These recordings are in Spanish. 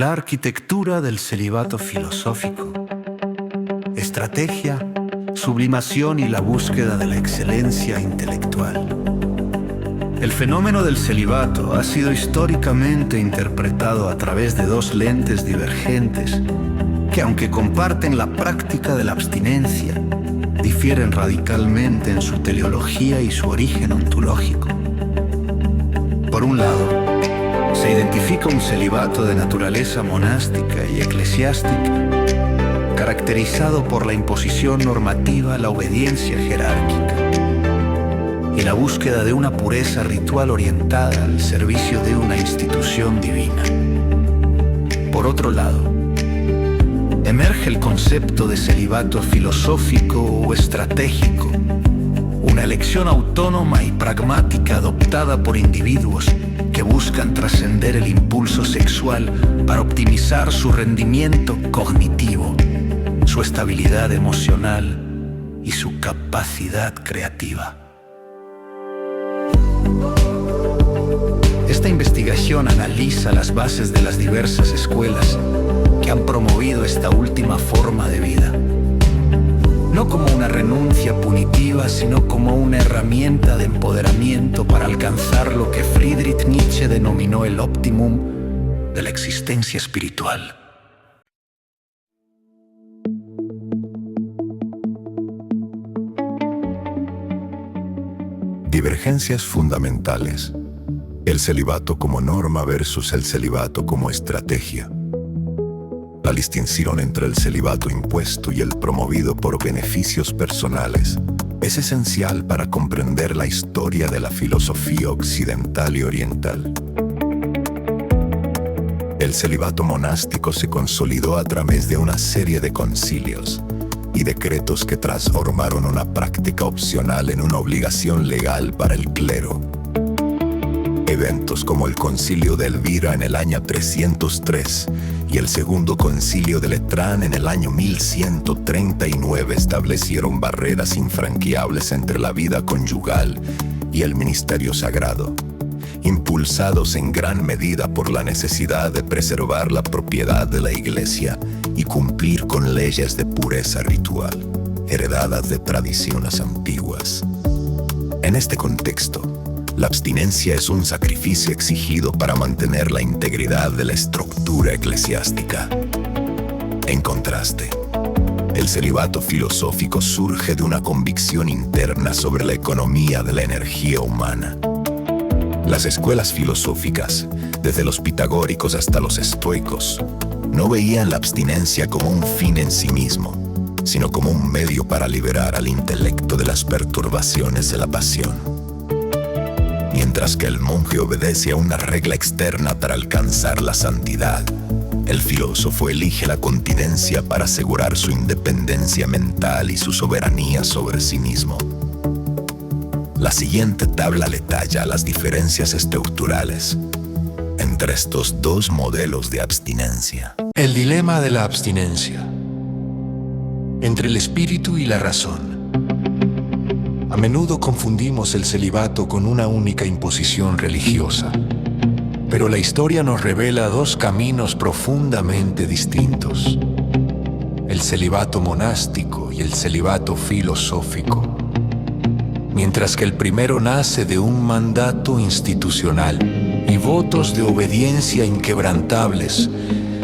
La arquitectura del celibato filosófico. Estrategia, sublimación y la búsqueda de la excelencia intelectual. El fenómeno del celibato ha sido históricamente interpretado a través de dos lentes divergentes que, aunque comparten la práctica de la abstinencia, difieren radicalmente en su teleología y su origen ontológico. Por un lado, se identifica un celibato de naturaleza monástica y eclesiástica, caracterizado por la imposición normativa, la obediencia jerárquica y la búsqueda de una pureza ritual orientada al servicio de una institución divina. Por otro lado, emerge el concepto de celibato filosófico o estratégico, una elección autónoma y pragmática adoptada por individuos que buscan trascender el impulso sexual para optimizar su rendimiento cognitivo, su estabilidad emocional y su capacidad creativa. Esta investigación analiza las bases de las diversas escuelas que han promovido esta última forma de vida, no como una renuncia punitiva, sino como una herramienta de empoderamiento para alcanzar lo que Friedrich Nietzsche denominó el óptimum de la existencia espiritual. Divergencias fundamentales. El celibato como norma versus el celibato como estrategia. La distinción entre el celibato impuesto y el promovido por beneficios personales es esencial para comprender la historia de la filosofía occidental y oriental. El celibato monástico se consolidó a través de una serie de concilios y decretos que transformaron una práctica opcional en una obligación legal para el clero. Eventos como el Concilio de Elvira en el año 303 y el Segundo Concilio de Letrán en el año 1139 establecieron barreras infranqueables entre la vida conyugal y el ministerio sagrado, impulsados en gran medida por la necesidad de preservar la propiedad de la Iglesia y cumplir con leyes de pureza ritual, heredadas de tradiciones antiguas. En este contexto, la abstinencia es un sacrificio exigido para mantener la integridad de la estructura eclesiástica. En contraste, el celibato filosófico surge de una convicción interna sobre la economía de la energía humana. Las escuelas filosóficas, desde los pitagóricos hasta los estoicos, no veían la abstinencia como un fin en sí mismo, sino como un medio para liberar al intelecto de las perturbaciones de la pasión. Mientras que el monje obedece a una regla externa para alcanzar la santidad, el filósofo elige la continencia para asegurar su independencia mental y su soberanía sobre sí mismo. La siguiente tabla detalla las diferencias estructurales entre estos dos modelos de abstinencia. El dilema de la abstinencia entre el espíritu y la razón. A menudo confundimos el celibato con una única imposición religiosa, pero la historia nos revela dos caminos profundamente distintos: el celibato monástico y el celibato filosófico. Mientras que el primero nace de un mandato institucional y votos de obediencia inquebrantables,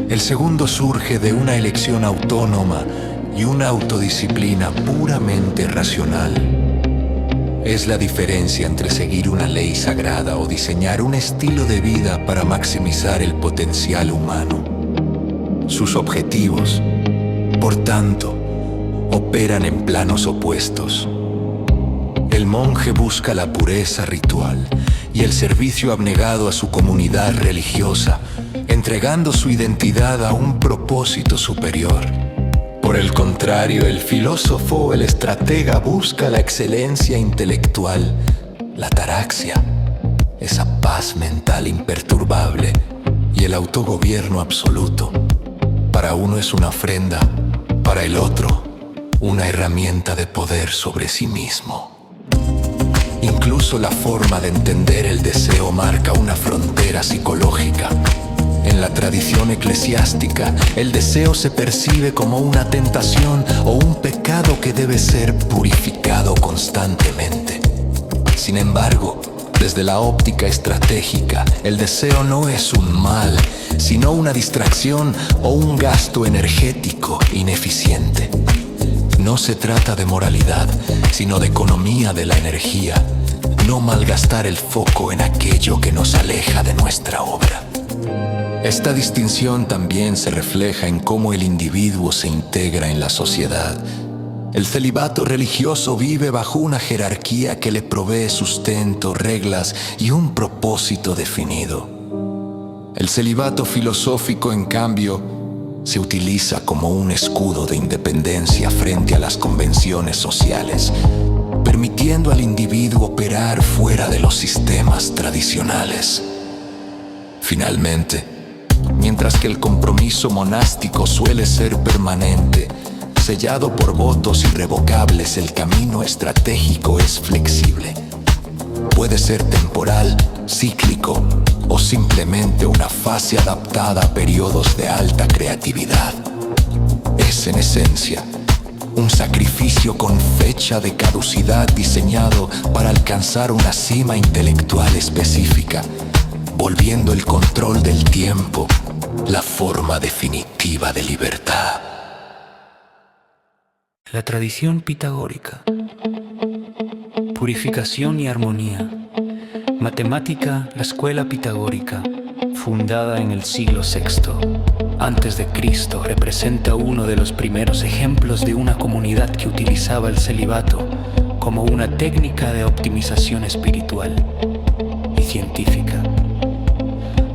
el segundo surge de una elección autónoma y una autodisciplina puramente racional. Es la diferencia entre seguir una ley sagrada o diseñar un estilo de vida para maximizar el potencial humano. Sus objetivos, por tanto, operan en planos opuestos. El monje busca la pureza ritual y el servicio abnegado a su comunidad religiosa, entregando su identidad a un propósito superior. Por el contrario, el filósofo o el estratega busca la excelencia intelectual, la ataraxia, esa paz mental imperturbable y el autogobierno absoluto. Para uno es una ofrenda, para el otro, una herramienta de poder sobre sí mismo. Incluso la forma de entender el deseo marca una frontera psicológica. En En la tradición eclesiástica, el deseo se percibe como una tentación o un pecado que debe ser purificado constantemente. Sin embargo, desde la óptica estratégica, el deseo no es un mal, sino una distracción o un gasto energético ineficiente. No se trata de moralidad, sino de economía de la energía. No malgastar el foco en aquello que nos aleja de nuestra obra. Esta distinción también se refleja en cómo el individuo se integra en la sociedad. El celibato religioso vive bajo una jerarquía que le provee sustento, reglas y un propósito definido. El celibato filosófico, en cambio, se utiliza como un escudo de independencia frente a las convenciones sociales, permitiendo al individuo operar fuera de los sistemas tradicionales. Finalmente, mientras que el compromiso monástico suele ser permanente, sellado por votos irrevocables, el camino estratégico es flexible. Puede ser temporal, cíclico o simplemente una fase adaptada a periodos de alta creatividad. Es, en esencia, un sacrificio con fecha de caducidad diseñado para alcanzar una cima intelectual específica, volviendo el control del tiempo la forma definitiva de libertad. La tradición pitagórica. Purificación y armonía. Matemática, la escuela pitagórica, fundada en el siglo VI antes de Cristo, representa uno de los primeros ejemplos de una comunidad que utilizaba el celibato como una técnica de optimización espiritual y científica.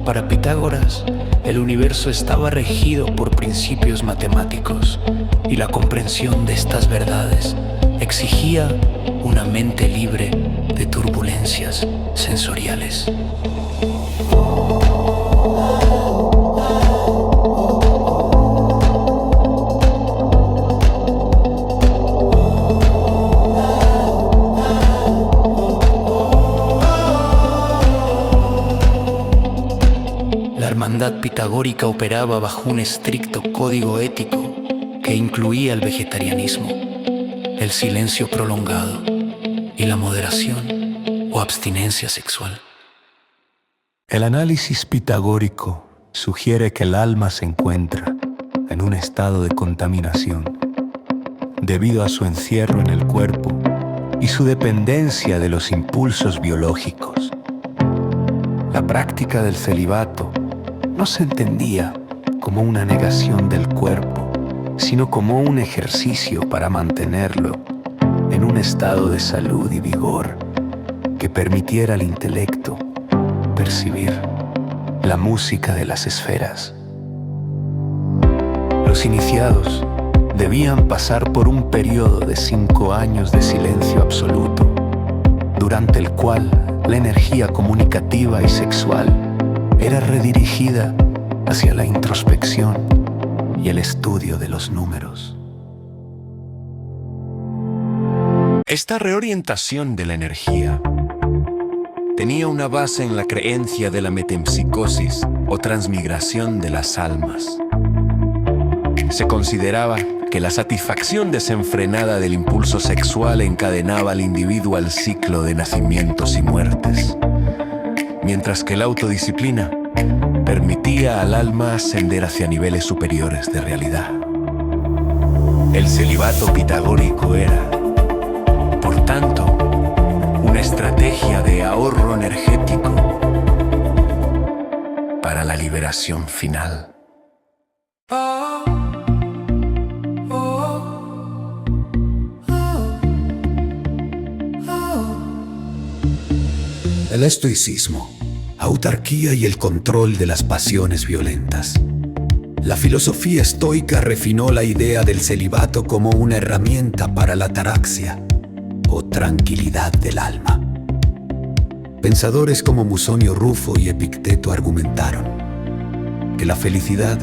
Para Pitágoras, el universo estaba regido por principios matemáticos y la comprensión de estas verdades exigía una mente libre de turbulencias sensoriales. La hermandad pitagórica operaba bajo un estricto código ético que incluía el vegetarianismo, el silencio prolongado y la moderación o abstinencia sexual. El análisis pitagórico sugiere que el alma se encuentra en un estado de contaminación debido a su encierro en el cuerpo y su dependencia de los impulsos biológicos. La práctica del celibato no se entendía como una negación del cuerpo, sino como un ejercicio para mantenerlo en un estado de salud y vigor que permitiera al intelecto percibir la música de las esferas. Los iniciados debían pasar por un periodo de 5 años de silencio absoluto, durante el cual la energía comunicativa y sexual era redirigida hacia la introspección y el estudio de los números. Esta reorientación de la energía tenía una base en la creencia de la metempsicosis o transmigración de las almas. Se consideraba que la satisfacción desenfrenada del impulso sexual encadenaba al individuo al ciclo de nacimientos y muertes, mientras que la autodisciplina permitía al alma ascender hacia niveles superiores de realidad. El celibato pitagórico era, por tanto, una estrategia de ahorro energético para la liberación final. El estoicismo, autarquía y el control de las pasiones violentas. La filosofía estoica refinó la idea del celibato como una herramienta para la ataraxia o tranquilidad del alma. Pensadores como Musonio Rufo y Epicteto argumentaron que la felicidad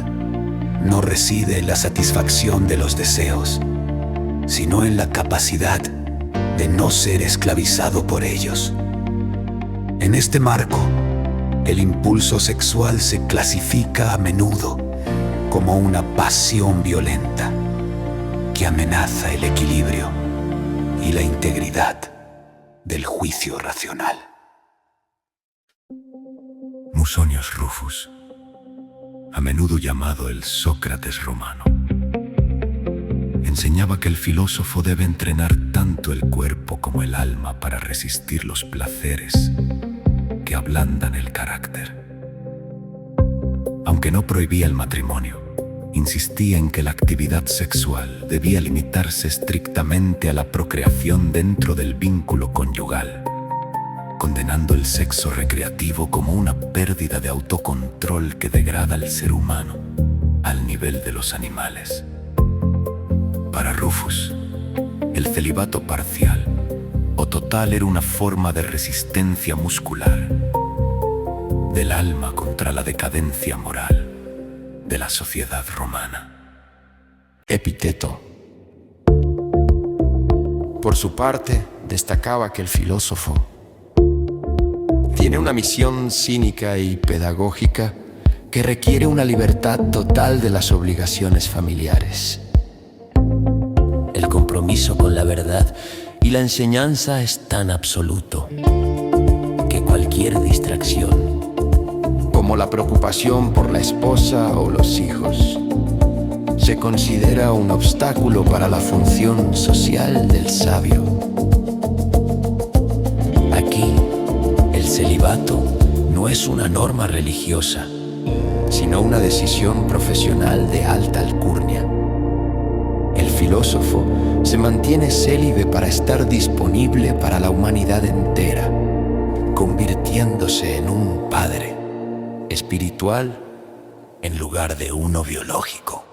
no reside en la satisfacción de los deseos, sino en la capacidad de no ser esclavizado por ellos. En este marco, El impulso sexual se clasifica a menudo como una pasión violenta que amenaza el equilibrio y la integridad del juicio racional. Musonius Rufus, a menudo llamado el Sócrates romano, enseñaba que el filósofo debe entrenar tanto el cuerpo como el alma para resistir los placeres que ablandan el carácter. Aunque no prohibía el matrimonio, insistía en que la actividad sexual debía limitarse estrictamente a la procreación dentro del vínculo conyugal, condenando el sexo recreativo como una pérdida de autocontrol que degrada al ser humano al nivel de los animales. Para Rufus, el celibato parcial o total era una forma de resistencia muscular del alma contra la decadencia moral de la sociedad romana. Epicteto. Por su parte, destacaba que el filósofo tiene una misión cínica y pedagógica que requiere una libertad total de las obligaciones familiares. El compromiso con la verdad y la enseñanza es tan absoluto que cualquier distracción, como la preocupación por la esposa o los hijos, se considera un obstáculo para la función social del sabio. Aquí, el celibato no es una norma religiosa, sino una decisión profesional de alta alcurnia. El filósofo se mantiene célibe para estar disponible para la humanidad entera, convirtiéndose en un padre espiritual en lugar de uno biológico.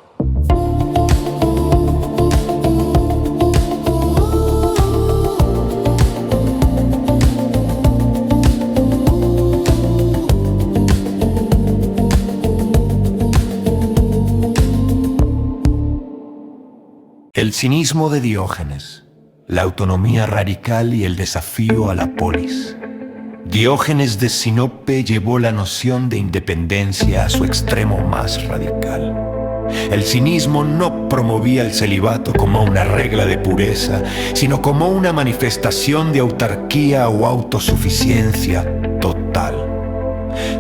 El cinismo de Diógenes, la autonomía radical y el desafío a la polis. Diógenes de Sinope llevó la noción de independencia a su extremo más radical. El cinismo no promovía el celibato como una regla de pureza, sino como una manifestación de autarquía o autosuficiencia total.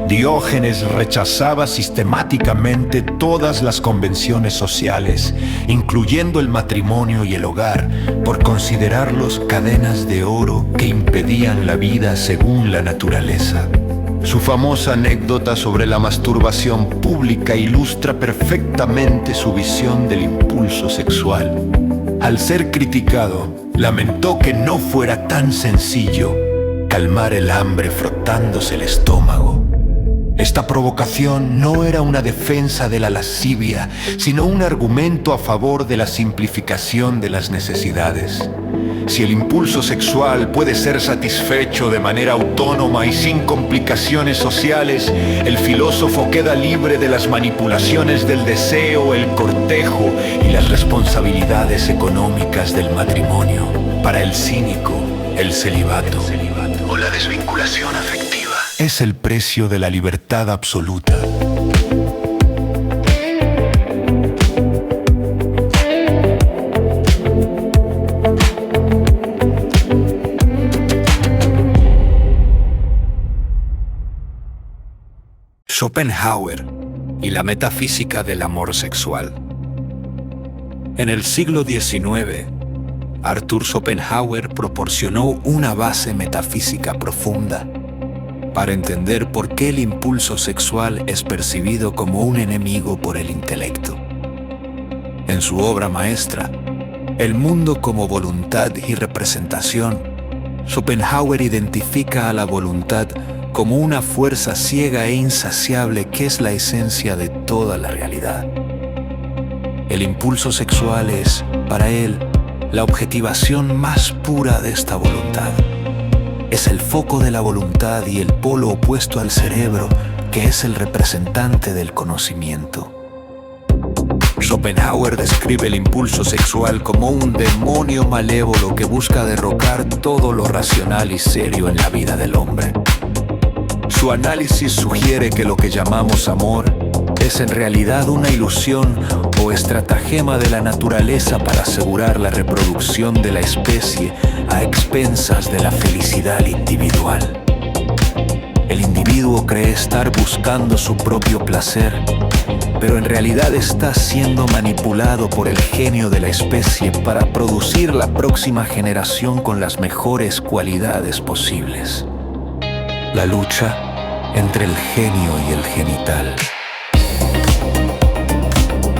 Diógenes rechazaba sistemáticamente todas las convenciones sociales, incluyendo el matrimonio y el hogar, por considerarlos cadenas de oro que impedían la vida según la naturaleza. Su famosa anécdota sobre la masturbación pública ilustra perfectamente su visión del impulso sexual. Al ser criticado, lamentó que no fuera tan sencillo calmar el hambre frotándose el estómago. Esta provocación no era una defensa de la lascivia, sino un argumento a favor de la simplificación de las necesidades. Si el impulso sexual puede ser satisfecho de manera autónoma y sin complicaciones sociales, el filósofo queda libre de las manipulaciones del deseo, el cortejo y las responsabilidades económicas del matrimonio. Para el cínico, el celibato o la desvinculación afectiva es el precio de la libertad absoluta. Schopenhauer y la metafísica del amor sexual. En el siglo XIX, Arthur Schopenhauer proporcionó una base metafísica profunda para entender por qué el impulso sexual es percibido como un enemigo por el intelecto. En su obra maestra, El mundo como voluntad y representación, Schopenhauer identifica a la voluntad como una fuerza ciega e insaciable que es la esencia de toda la realidad. El impulso sexual es, para él, la objetivación más pura de esta voluntad. Es el foco de la voluntad y el polo opuesto al cerebro, que es el representante del conocimiento. Schopenhauer describe el impulso sexual como un demonio malévolo que busca derrocar todo lo racional y serio en la vida del hombre. Su Su análisis sugiere que lo que llamamos amor es en realidad una ilusión o estratagema de la naturaleza para asegurar la reproducción de la especie a expensas de la felicidad individual. El individuo cree estar buscando su propio placer, pero en realidad está siendo manipulado por el genio de la especie para producir la próxima generación con las mejores cualidades posibles. La lucha entre el genio y el genital.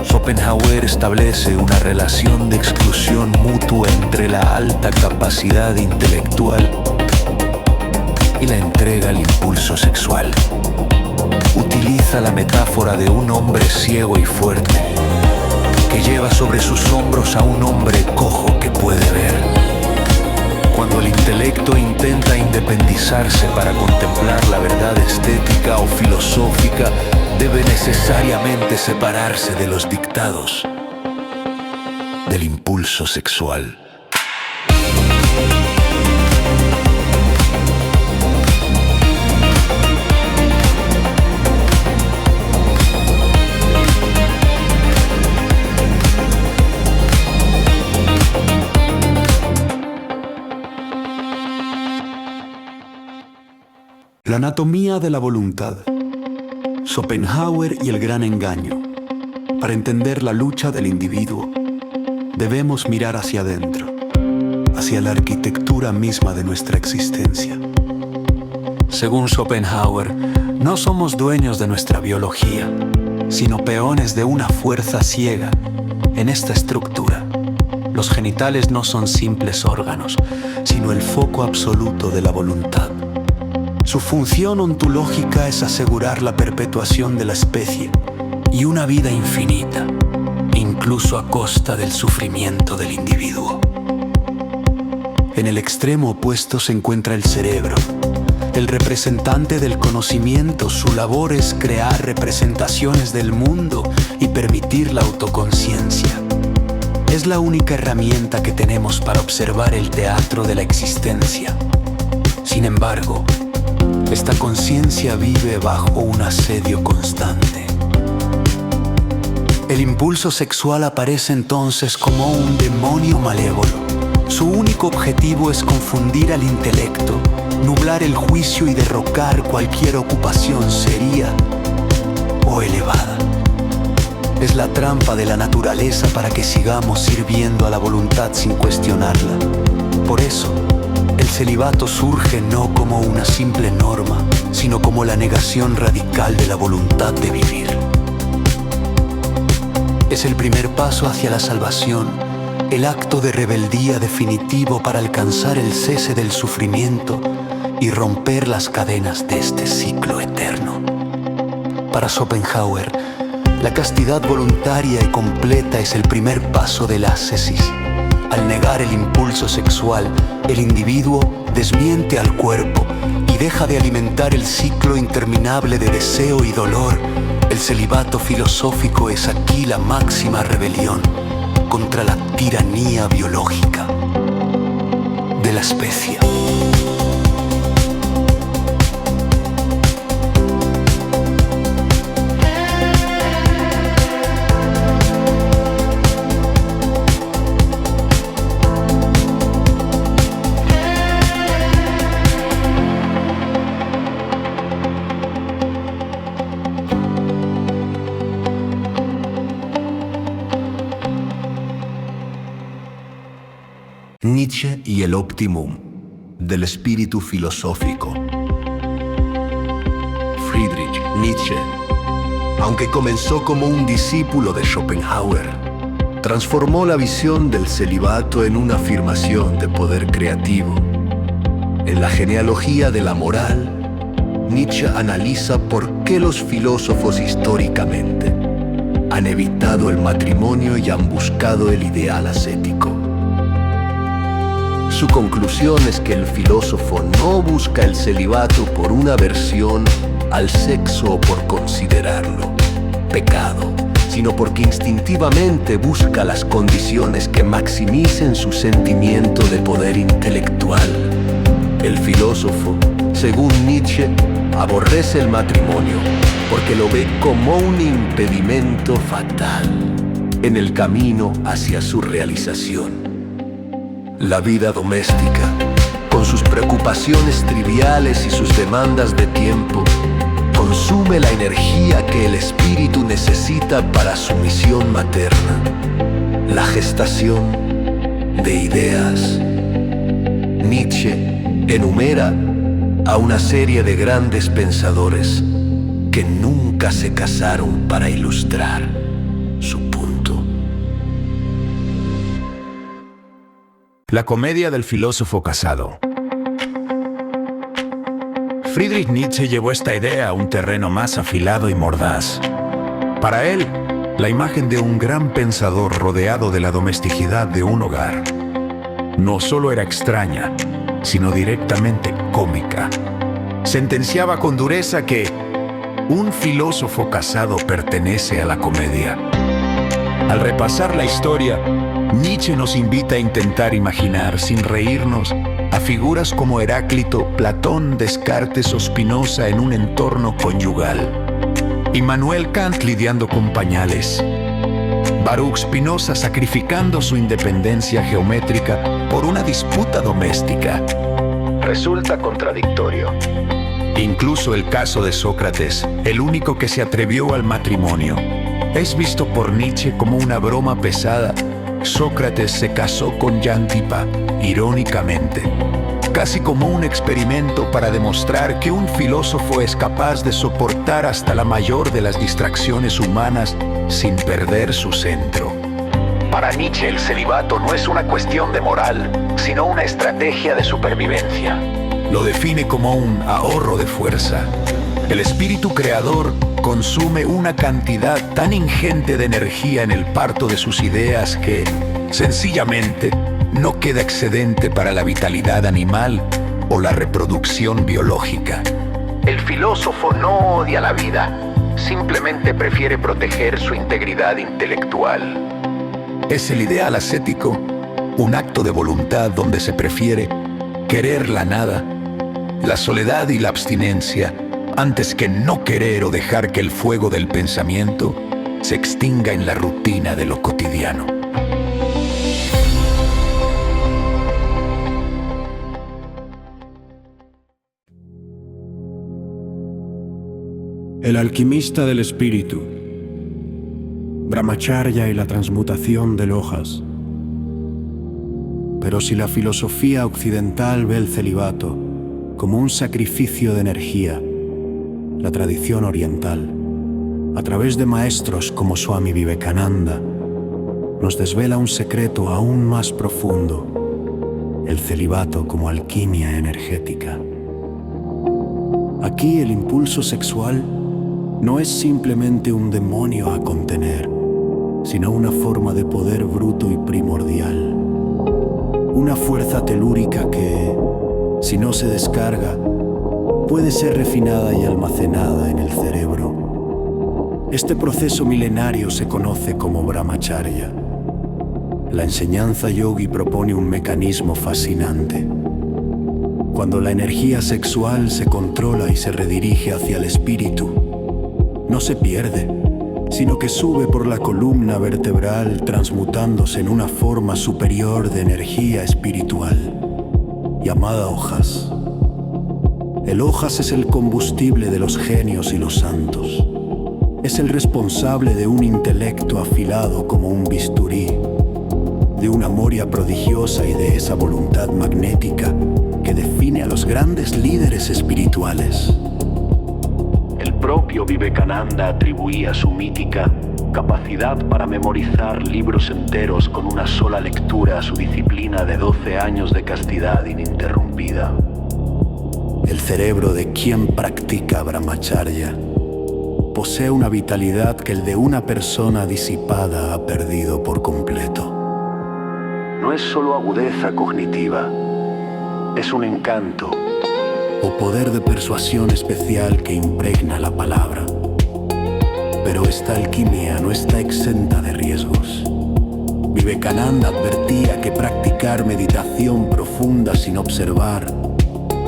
Schopenhauer establece una relación de exclusión mutua entre la alta capacidad intelectual y la entrega al impulso sexual. Utiliza la metáfora de un hombre ciego y fuerte que lleva sobre sus hombros a un hombre cojo que puede ver. Cuando el intelecto intenta independizarse para contemplar la verdad estética o filosófica, debe necesariamente separarse de los dictados del impulso sexual. La anatomía de la voluntad. Schopenhauer y el gran engaño. Para entender la lucha del individuo, debemos mirar hacia adentro, hacia la arquitectura misma de nuestra existencia. Según Schopenhauer, no somos dueños de nuestra biología, sino peones de una fuerza ciega en esta estructura. Los genitales no son simples órganos, sino el foco absoluto de la voluntad. Su función ontológica es asegurar la perpetuación de la especie y una vida infinita, incluso a costa del sufrimiento del individuo. En el extremo opuesto se encuentra el cerebro, el representante del conocimiento. Su labor es crear representaciones del mundo y permitir la autoconciencia. Es la única herramienta que tenemos para observar el teatro de la existencia. Sin embargo, esta conciencia vive bajo un asedio constante. El impulso sexual aparece entonces como un demonio malévolo. Su único objetivo es confundir al intelecto, nublar el juicio y derrocar cualquier ocupación seria o elevada. Es la trampa de la naturaleza para que sigamos sirviendo a la voluntad sin cuestionarla. Por eso, el celibato surge no como una simple norma, sino como la negación radical de la voluntad de vivir. Es el primer paso hacia la salvación, el acto de rebeldía definitivo para alcanzar el cese del sufrimiento y romper las cadenas de este ciclo eterno. Para Schopenhauer, la castidad voluntaria y completa es el primer paso de la ascesis. Al negar el impulso sexual, el individuo desmiente al cuerpo y deja de alimentar el ciclo interminable de deseo y dolor. El celibato filosófico es aquí la máxima rebelión contra la tiranía biológica de la especie. Nietzsche y el óptimum del espíritu filosófico. Friedrich Nietzsche, aunque comenzó como un discípulo de Schopenhauer, transformó la visión del celibato en una afirmación de poder creativo. En la genealogía de la moral, Nietzsche analiza por qué los filósofos históricamente han evitado el matrimonio y han buscado el ideal ascético. Su conclusión es que el filósofo no busca el celibato por una aversión al sexo o por considerarlo pecado, sino porque instintivamente busca las condiciones que maximicen su sentimiento de poder intelectual. El filósofo, según Nietzsche, aborrece el matrimonio porque lo ve como un impedimento fatal en el camino hacia su realización. La vida doméstica, con sus preocupaciones triviales y sus demandas de tiempo, consume la energía que el espíritu necesita para su misión materna, la gestación de ideas. Nietzsche enumera a una serie de grandes pensadores que nunca se casaron para ilustrar su punto. La comedia del filósofo casado. Friedrich Nietzsche llevó esta idea a un terreno más afilado y mordaz. Para él, la imagen de un gran pensador rodeado de la domesticidad de un hogar no solo era extraña, sino directamente cómica. Sentenciaba con dureza que un filósofo casado pertenece a la comedia. Al repasar la historia, Nietzsche nos invita a intentar imaginar, sin reírnos, a figuras como Heráclito, Platón, Descartes o Spinoza en un entorno conyugal. Immanuel Kant lidiando con pañales. Baruch Spinoza sacrificando su independencia geométrica por una disputa doméstica. Resulta contradictorio. Incluso el caso de Sócrates, el único que se atrevió al matrimonio, es visto por Nietzsche como una broma pesada. Sócrates se casó con Xántipa, irónicamente, casi como un experimento para demostrar que un filósofo es capaz de soportar hasta la mayor de las distracciones humanas sin perder su centro. Para Nietzsche, el celibato no es una cuestión de moral, sino una estrategia de supervivencia. Lo define como un ahorro de fuerza. El espíritu creador consume una cantidad tan ingente de energía en el parto de sus ideas que, sencillamente, no queda excedente para la vitalidad animal o la reproducción biológica. El filósofo no odia la vida, simplemente prefiere proteger su integridad intelectual. Es el ideal ascético, un acto de voluntad donde se prefiere querer la nada, la soledad y la abstinencia, antes que no querer o dejar que el fuego del pensamiento se extinga en la rutina de lo cotidiano. El alquimista del espíritu, Brahmacharya y la transmutación de lojas. Pero si la filosofía occidental ve el celibato como un sacrificio de energía, la tradición oriental, a través de maestros como Swami Vivekananda, nos desvela un secreto aún más profundo: el celibato como alquimia energética. Aquí el impulso sexual no es simplemente un demonio a contener, sino una forma de poder bruto y primordial. Una fuerza telúrica que, si no se descarga, puede ser refinada y almacenada en el cerebro. Este proceso milenario se conoce como Brahmacharya. La enseñanza yogi propone un mecanismo fascinante. Cuando la energía sexual se controla y se redirige hacia el espíritu, no se pierde, sino que sube por la columna vertebral, transmutándose en una forma superior de energía espiritual, llamada Ojas. El Ojas es el combustible de los genios y los santos. Es el responsable de un intelecto afilado como un bisturí, de una memoria prodigiosa y de esa voluntad magnética que define a los grandes líderes espirituales. El propio Vivekananda atribuía su mítica capacidad para memorizar libros enteros con una sola lectura a su disciplina de 12 años de castidad ininterrumpida. El cerebro de quien practica Brahmacharya posee una vitalidad que el de una persona disipada ha perdido por completo. No es solo agudeza cognitiva, es un encanto o poder de persuasión especial que impregna la palabra. Pero esta alquimia no está exenta de riesgos. Vivekananda advertía que practicar meditación profunda sin observar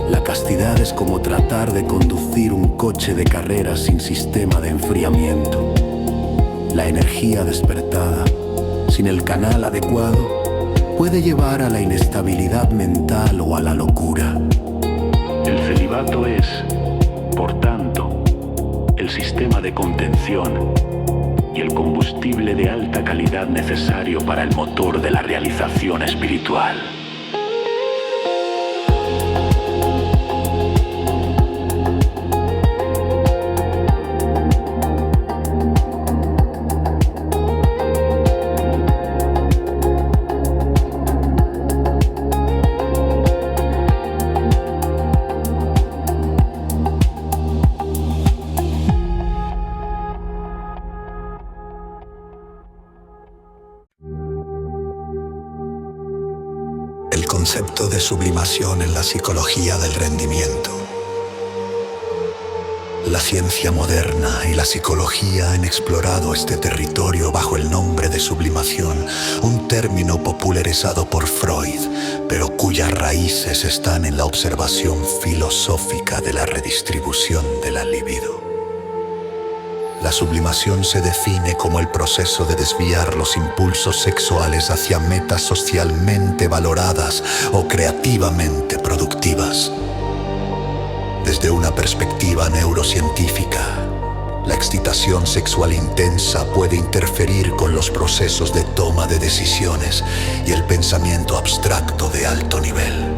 La castidad es como tratar de conducir un coche de carreras sin sistema de enfriamiento. La energía despertada, sin el canal adecuado, puede llevar a la inestabilidad mental o a la locura. El celibato es, por tanto, el sistema de contención y el combustible de alta calidad necesario para el motor de la realización espiritual. El concepto de sublimación en la psicología del rendimiento. La ciencia moderna y la psicología han explorado este territorio bajo el nombre de sublimación, un término popularizado por Freud, pero cuyas raíces están en la observación filosófica de la redistribución de la libido. La sublimación se define como el proceso de desviar los impulsos sexuales hacia metas socialmente valoradas o creativamente productivas. Desde una perspectiva neurocientífica, la excitación sexual intensa puede interferir con los procesos de toma de decisiones y el pensamiento abstracto de alto nivel.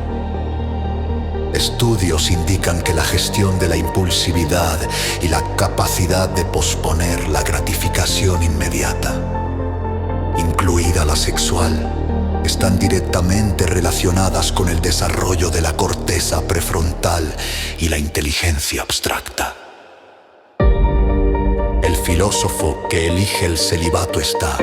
Estudios indican que la gestión de la impulsividad y la capacidad de posponer la gratificación inmediata, incluida la sexual, están directamente relacionadas con el desarrollo de la corteza prefrontal y la inteligencia abstracta. El filósofo que elige el celibato está,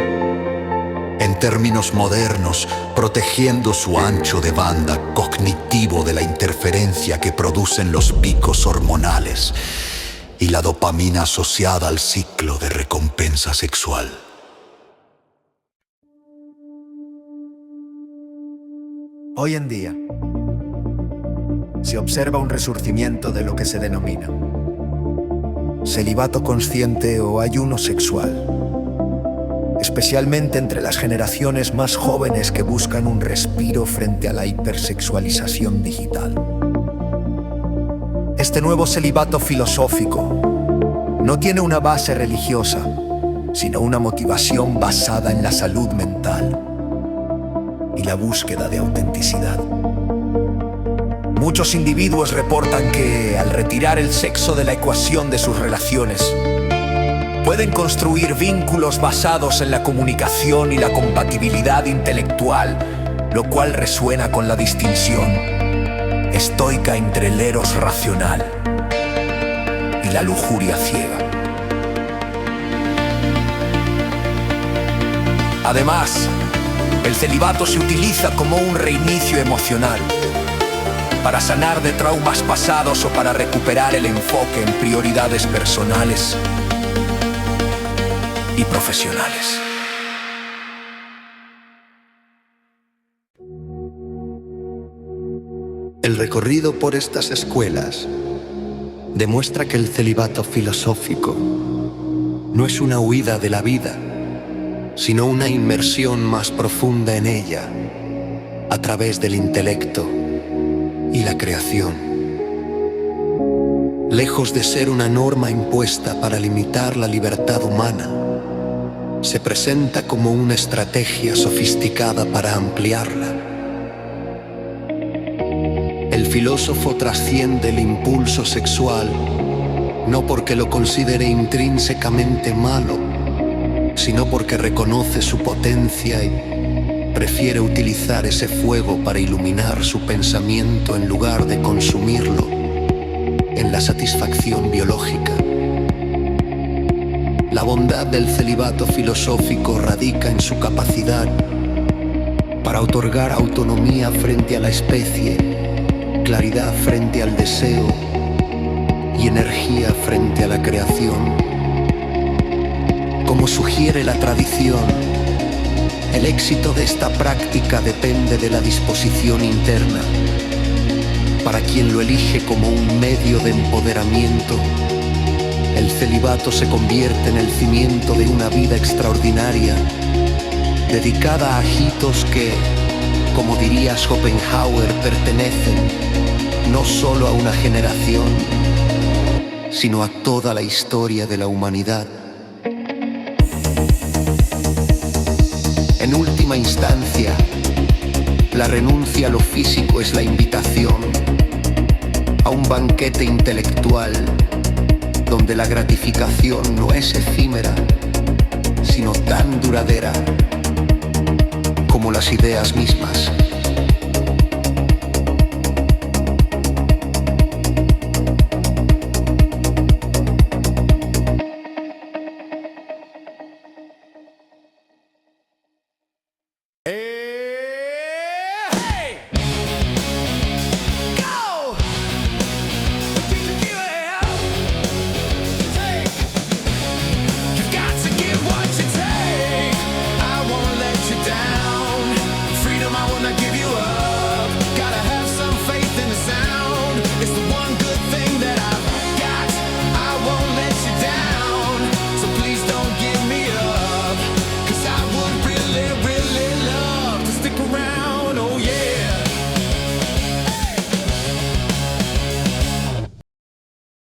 en términos modernos, protegiendo su ancho de banda cognitivo de la interferencia que producen los picos hormonales y la dopamina asociada al ciclo de recompensa sexual. Hoy en día, se observa un resurgimiento de lo que se denomina celibato consciente o ayuno sexual, especialmente entre las generaciones más jóvenes que buscan un respiro frente a la hipersexualización digital. Este nuevo celibato filosófico no tiene una base religiosa, sino una motivación basada en la salud mental y la búsqueda de autenticidad. Muchos individuos reportan que, al retirar el sexo de la ecuación de sus relaciones, pueden construir vínculos basados en la comunicación y la compatibilidad intelectual, lo cual resuena con la distinción estoica entre el eros racional y la lujuria ciega. Además, el celibato se utiliza como un reinicio emocional, para sanar de traumas pasados o para recuperar el enfoque en prioridades personales y profesionales. El recorrido por estas escuelas demuestra que el celibato filosófico no es una huida de la vida, sino una inmersión más profunda en ella, a través del intelecto y la creación. Lejos de ser una norma impuesta para limitar la libertad humana, se presenta como una estrategia sofisticada para ampliarla. El filósofo trasciende el impulso sexual no porque lo considere intrínsecamente malo, sino porque reconoce su potencia y prefiere utilizar ese fuego para iluminar su pensamiento en lugar de consumirlo en la satisfacción biológica. La bondad del celibato filosófico radica en su capacidad para otorgar autonomía frente a la especie, claridad frente al deseo y energía frente a la creación. Como sugiere la tradición, el éxito de esta práctica depende de la disposición interna, para quien lo elige como un medio de empoderamiento, el celibato se convierte en el cimiento de una vida extraordinaria, dedicada a agitos que, como diría Schopenhauer, pertenecen no solo a una generación, sino a toda la historia de la humanidad. En última instancia, la renuncia a lo físico es la invitación a un banquete intelectual donde la gratificación no es efímera, sino tan duradera como las ideas mismas.